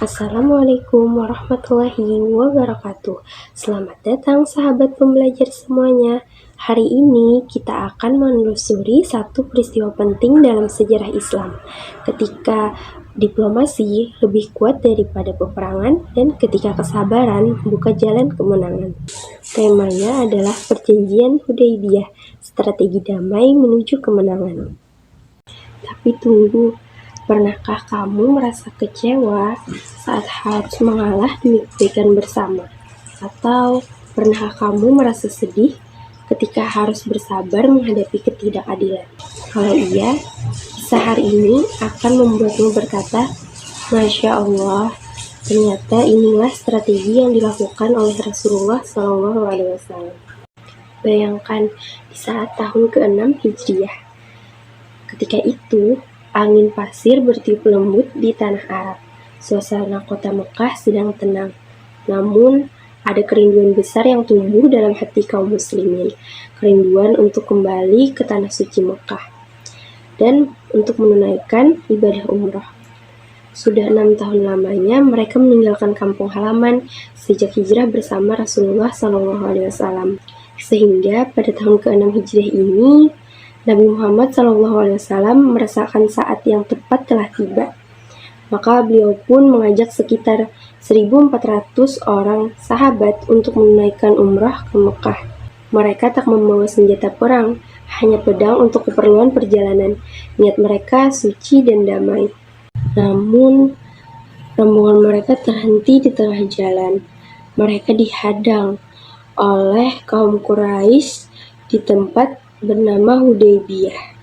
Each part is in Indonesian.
Assalamualaikum warahmatullahi wabarakatuh. Selamat datang sahabat pembelajar semuanya. Hari ini kita akan menelusuri satu peristiwa penting dalam sejarah Islam, ketika diplomasi lebih kuat daripada peperangan dan ketika kesabaran buka jalan kemenangan. Temanya adalah Perjanjian Hudaybiyah, strategi damai menuju kemenangan. Tapi tunggu, pernahkah kamu merasa kecewa saat harus mengalah demi kebaikan bersama? Atau pernahkah kamu merasa sedih ketika harus bersabar menghadapi ketidakadilan? Kalau iya, kisah hari ini akan membuatmu berkata, Masya Allah, ternyata inilah strategi yang dilakukan oleh Rasulullah SAW. Bayangkan di saat tahun ke-6 Hijriah. Ketika itu, angin pasir bertiup lembut di tanah Arab. Suasana kota Mekah sedang tenang. Namun, ada kerinduan besar yang tumbuh dalam hati kaum muslimin. Kerinduan untuk kembali ke tanah suci Mekah dan untuk menunaikan ibadah umrah. Sudah 6 tahun lamanya mereka meninggalkan kampung halaman sejak hijrah bersama Rasulullah SAW. Sehingga pada tahun ke-6 Hijriah ini, Nabi Muhammad SAW merasakan saat yang tepat telah tiba. Maka beliau pun mengajak sekitar 1.400 orang sahabat untuk menunaikan umrah ke Mekah. Mereka tak membawa senjata perang, hanya pedang untuk keperluan perjalanan. Niat mereka suci dan damai. Namun, rombongan mereka terhenti di tengah jalan. Mereka dihadang oleh kaum Quraisy di tempat bernama Hudaybiyah.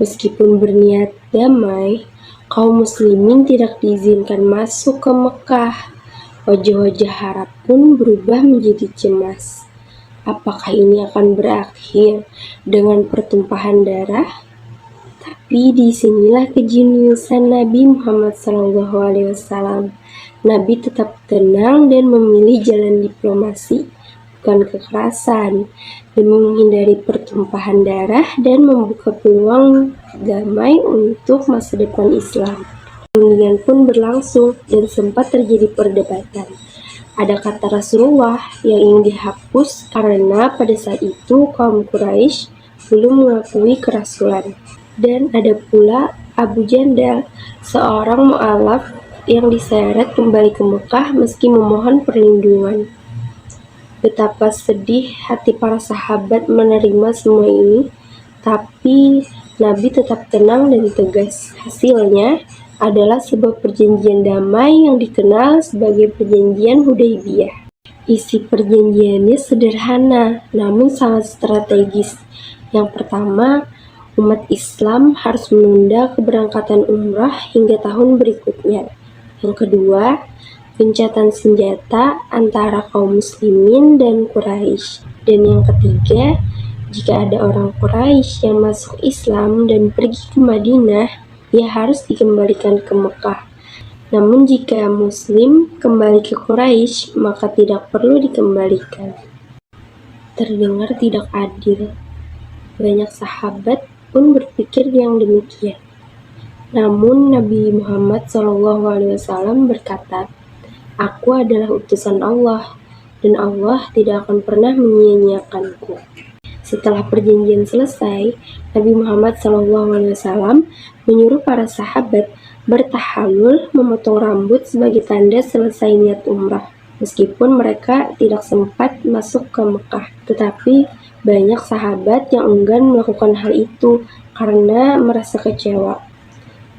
Meskipun berniat damai, kaum muslimin tidak diizinkan masuk ke Mekah. Wajah-wajah harap pun berubah menjadi cemas. Apakah ini akan berakhir dengan pertumpahan darah? Tapi disinilah kejeniusan Nabi Muhammad SAW. Nabi tetap tenang dan memilih jalan diplomasi, bukan kekerasan, demi menghindari pertumpahan darah dan membuka peluang damai untuk masa depan Islam. Perundingan pun berlangsung dan sempat terjadi perdebatan. Ada kata Rasulullah yang ingin dihapus karena pada saat itu kaum Quraisy belum mengakui kerasulan. Dan ada pula Abu Jandal, seorang mu'alaf yang diseret kembali ke Mekah meski memohon perlindungan. Betapa sedih hati para sahabat menerima semua ini, tapi Nabi tetap tenang dan tegas. Hasilnya adalah sebuah perjanjian damai yang dikenal sebagai Perjanjian Hudaybiyah. Isi perjanjiannya sederhana, namun sangat strategis. Yang pertama, umat Islam harus menunda keberangkatan umrah hingga tahun berikutnya. Yang kedua, gencatan senjata antara kaum muslimin dan Quraisy. Dan yang ketiga, jika ada orang Quraisy yang masuk Islam dan pergi ke Madinah, ia harus dikembalikan ke Mekah. Namun jika Muslim kembali ke Quraisy, maka tidak perlu dikembalikan. Terdengar tidak adil. Banyak sahabat pun berpikir yang demikian. Namun Nabi Muhammad SAW berkata, Aku adalah utusan Allah, dan Allah tidak akan pernah menyia-nyiakanku. Setelah perjanjian selesai, Nabi Muhammad SAW menyuruh para sahabat bertahalul memotong rambut sebagai tanda selesai niat umrah. Meskipun mereka tidak sempat masuk ke Mekah, tetapi banyak sahabat yang enggan melakukan hal itu karena merasa kecewa.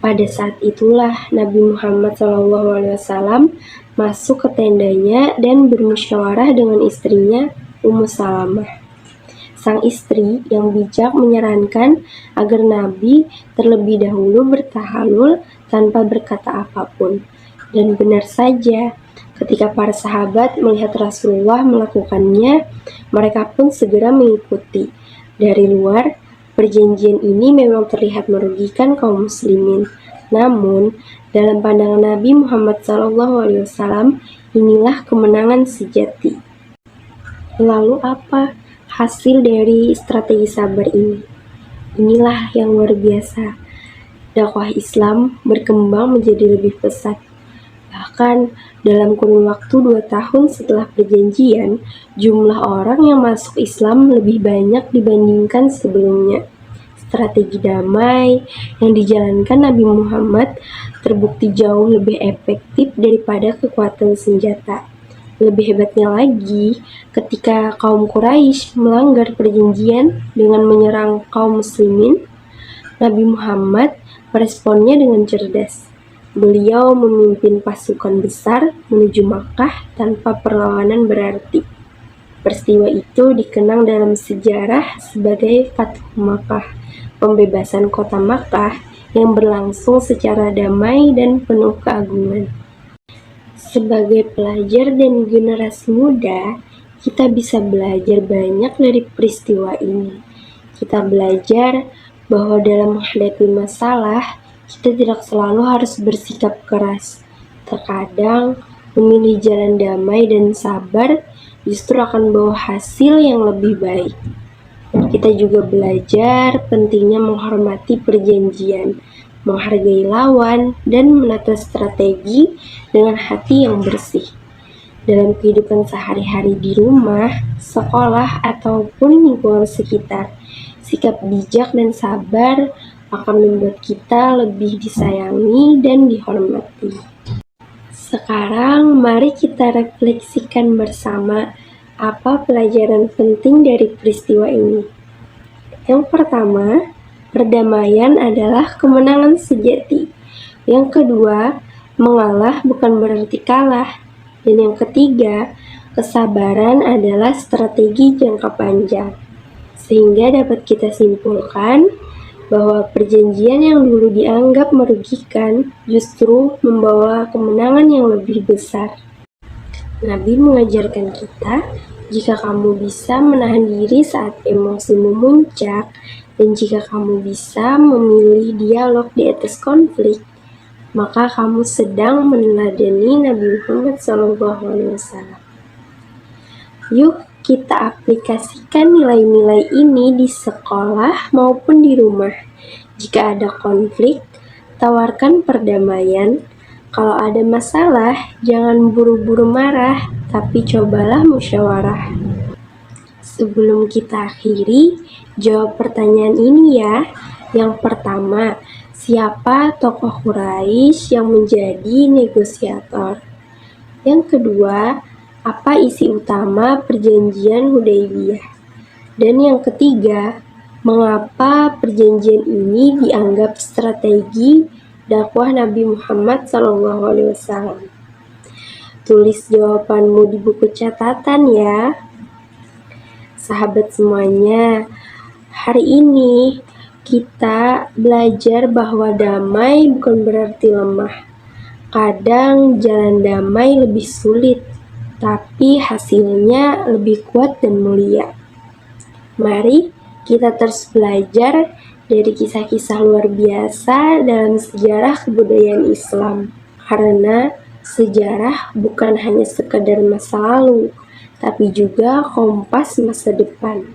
Pada saat itulah Nabi Muhammad SAW masuk ke tendanya dan bermusyawarah dengan istrinya Ummu Salamah. Sang istri yang bijak menyarankan agar Nabi terlebih dahulu bertahalul tanpa berkata apapun. Dan benar saja, ketika para sahabat melihat Rasulullah melakukannya, mereka pun segera mengikuti. Dari luar, perjanjian ini memang terlihat merugikan kaum muslimin. Namun, dalam pandangan Nabi Muhammad SAW, inilah kemenangan sejati. Lalu apa hasil dari strategi sabar ini? Inilah yang luar biasa. dakwah Islam berkembang menjadi lebih pesat. Bahkan dalam kurun waktu 2 tahun setelah perjanjian, jumlah orang yang masuk Islam lebih banyak dibandingkan sebelumnya. Strategi damai yang dijalankan Nabi Muhammad terbukti jauh lebih efektif daripada kekuatan senjata. Lebih hebatnya lagi, ketika kaum Quraisy melanggar perjanjian dengan menyerang kaum muslimin, Nabi Muhammad meresponnya dengan cerdas. Beliau memimpin pasukan besar menuju Makkah tanpa perlawanan berarti. Peristiwa itu dikenang dalam sejarah sebagai Fathu Makkah, pembebasan kota Makkah yang berlangsung secara damai dan penuh keagungan. Sebagai pelajar dan generasi muda, kita bisa belajar banyak dari peristiwa ini. Kita belajar bahwa dalam menghadapi masalah, kita tidak selalu harus bersikap keras. Terkadang, memilih jalan damai dan sabar justru akan bawa hasil yang lebih baik. Kita juga belajar pentingnya menghormati perjanjian, menghargai lawan, dan menata strategi dengan hati yang bersih. Dalam kehidupan sehari-hari di rumah, sekolah, ataupun lingkungan sekitar, sikap bijak dan sabar akan membuat kita lebih disayangi dan dihormati. Sekarang, mari kita refleksikan bersama apa pelajaran penting dari peristiwa ini. Yang pertama, perdamaian adalah kemenangan sejati. Yang kedua, mengalah bukan berarti kalah. Dan yang ketiga, kesabaran adalah strategi jangka panjang. Sehingga dapat kita simpulkan bahwa perjanjian yang dulu dianggap merugikan justru membawa kemenangan yang lebih besar. Nabi mengajarkan kita, jika kamu bisa menahan diri saat emosi memuncak, dan jika kamu bisa memilih dialog di atas konflik, maka kamu sedang meneladani Nabi Muhammad SAW. Yuk kita aplikasikan nilai-nilai ini di sekolah maupun di rumah. Jika ada konflik, tawarkan perdamaian. Kalau ada masalah, jangan buru-buru marah, tapi cobalah musyawarah. Sebelum kita akhiri, jawab pertanyaan ini ya. Yang pertama, siapa tokoh Quraisy yang menjadi negosiator? Yang kedua, apa isi utama perjanjian Hudaybiyah? Dan yang ketiga, mengapa perjanjian ini dianggap strategi dakwah Nabi Muhammad SAW? Tulis jawabanmu di buku catatan ya. Sahabat semuanya, hari ini kita belajar bahwa damai bukan berarti lemah. Kadang jalan damai lebih sulit, tapi hasilnya lebih kuat dan mulia. Mari kita terus belajar dari kisah-kisah luar biasa dalam sejarah kebudayaan Islam. Karena sejarah bukan hanya sekedar masa lalu, tapi juga kompas masa depan.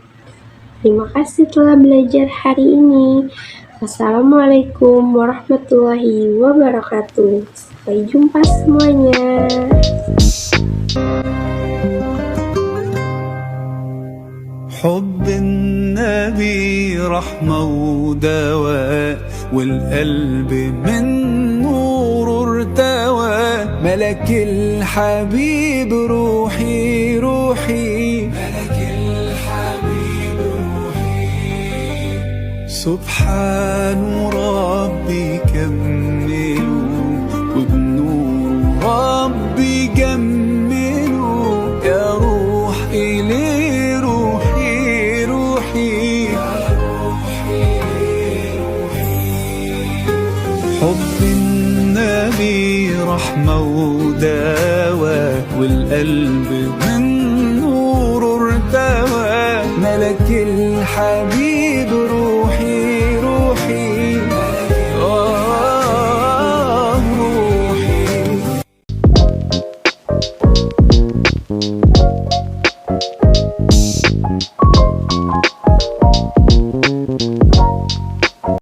Terima kasih telah belajar hari ini. Wassalamualaikum warahmatullahi wabarakatuh. Sampai jumpa semuanya. حب النبي رحمة ودواء والقلب من نور ارتوى ملك الحبيب روحي روحي ملك الحبيب روحي سبحان ربي كملوا وبنور ربي جملوا يا روح إليه حب النبي رحمة ودواء والقلب من نور ارتوى ملك الحبيب